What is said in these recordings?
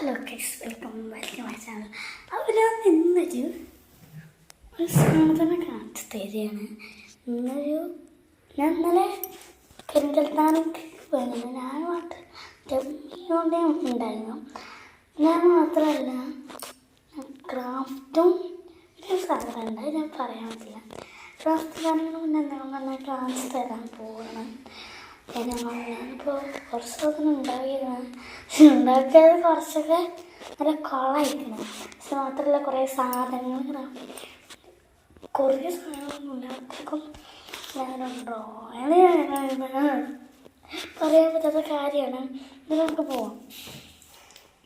Hello guys, welcome back my channel. അവർ ഇന്നൊരു സാധനം കാണിച്ചു തരികയാണ്. ഞാൻ ഇന്നലെ പെരിന്തൽത്താനക്ക് പോയിരുന്നു. ഞാൻ മാത്രമേ ഉണ്ടായിരുന്നു. ഞാൻ മാത്രമല്ല, ക്രാഫ്റ്റും ഒരു സാധനം ഉണ്ട്, ഞാൻ പറയാൻ പറ്റില്ല. ക്രാഫ്റ്റ് സാധനങ്ങൾ മുന്നേ എന്തെങ്കിലും കാണിച്ചു തരാൻ പോകണം. ഞാനിപ്പോൾ കുറച്ച് സാധനം ഉണ്ടാക്കിയത് കുറച്ചൊക്കെ നല്ല കൊള്ളായിരിക്കണം. പക്ഷെ മാത്രമല്ല, കുറേ സാധനങ്ങൾ ഉണ്ടാക്കും. ഞാനുണ്ടോ പറയാൻ പറ്റാത്ത കാര്യമാണ്. ഇത് നമുക്ക് പോവാം.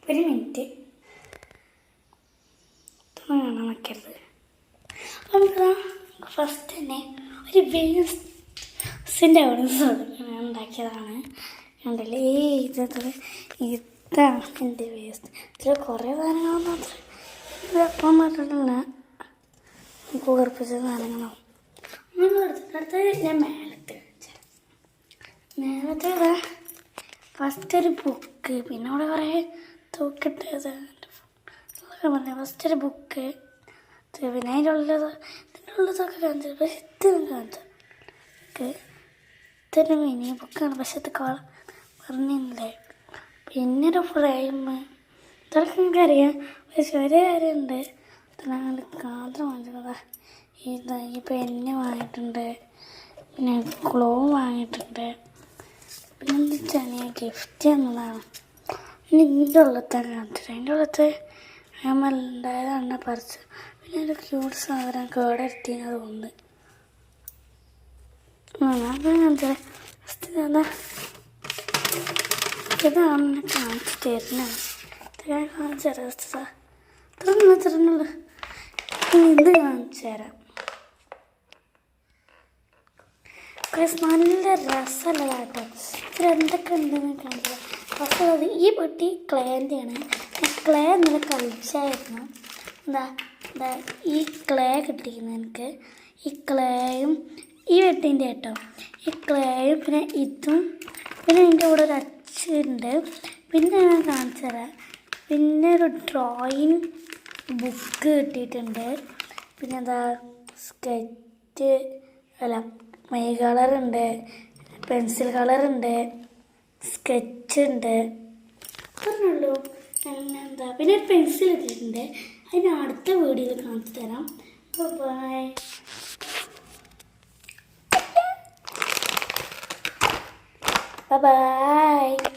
ഒരു മിനിറ്റ് കാണാൻ വയ്ക്കരുത്. നമുക്ക് ഫസ്റ്റ് തന്നെ ഒരു വേസ്റ്റിൻ്റെ അവിടെ ഉണ്ടാക്കിയതാണ്. ഉണ്ടല്ലേ, ഇതാണ് എൻ്റെ വേസ്റ്റ്. ഇതിൽ കുറേ സാധനങ്ങൾ മാത്രം അപ്പം മാത്രമല്ല, കൂർപ്പിച്ച സാധനങ്ങളാവും. അങ്ങനെ അടുത്തത് ഞാൻ മേലത്തെ ഫസ്റ്റ് ഒരു ബുക്ക്, പിന്നെ അവിടെ കുറേ തൂക്കിട്ടത് ഫസ്റ്റ് ഒരു ബുക്ക്, പിന്നെ അതിൻ്റെ ഉള്ളതൊക്കെ കാണിച്ചത്. പക്ഷെ ഇത് കാണിച്ചത് ഇതൊരു മിനി ബുക്കാണ്, പക്ഷെ ഇത് പറഞ്ഞില്ലേ. പിന്നെ ഒരു ഫ്രെയിം, ഇതൊക്കെ എനിക്കറിയാം. പക്ഷെ ഒരു കാര്യമുണ്ട്, ഇതിനാണ് മാത്രം വാങ്ങിച്ചത്. ഈ പെന്ന് വാങ്ങിയിട്ടുണ്ട്, പിന്നെ ഗ്ലോ വാങ്ങിയിട്ടുണ്ട്. പിന്നെ എന്താ വെച്ചാൽ ഞാൻ ഗിഫ്റ്റ് എന്നതാണ്. പിന്നെ ഇതിൻ്റെ ഉള്ളത്തെ കാണിച്ചിട്ട് അതിൻ്റെ ഉള്ളത്തെ ഉണ്ടായതാണ് പറിച്ച്. പിന്നെ ഒരു ക്യൂട്ട് സാധനം കേടെടുത്തിന്ന് തോന്നുന്നു. ഇതാണ് കാണിച്ചു തരുന്നത്. ഞാൻ കാണിച്ചു തരുന്നുള്ളൂ. ഇത് കാണിച്ചു തരാം. നല്ല രസമല്ല കേട്ടോ. ഇതിലെന്തൊക്കെ ഉണ്ടെന്ന് കാണിച്ചു. പക്ഷേ ഈ പെട്ടി ക്ലേൻ്റെയാണ്. ക്ലേ ഇന്നലെ കളിച്ചായിരുന്നു. ഈ ക്ലേ കിട്ടിയിരുന്നു എനിക്ക്. ഈ ക്ലേയും ഈ വെട്ടിൻ്റെ കേട്ടോ, ഈ ക്ലേയും പിന്നെ ഇതും, പിന്നെ അതിൻ്റെ കൂടെ ഒരു അച്ചുണ്ട്. പിന്നെ ഞാൻ കാണിച്ചു തരാം. പിന്നെ ഒരു ഡ്രോയിങ് ബുക്ക് കിട്ടിയിട്ടുണ്ട്. പിന്നെ സ്കെച്ച് മൈ കളറുണ്ട്, പെൻസിൽ കളറുണ്ട്, സ്കെച്ച് ഉണ്ട്. പറഞ്ഞുള്ളൂ. പിന്നെ ഒരു പെൻസിൽ കിട്ടിയിട്ടുണ്ട്. അതിന് അടുത്ത വീഡിയോയിൽ കാണിച്ചു തരാം. ബൈ. Bye-bye.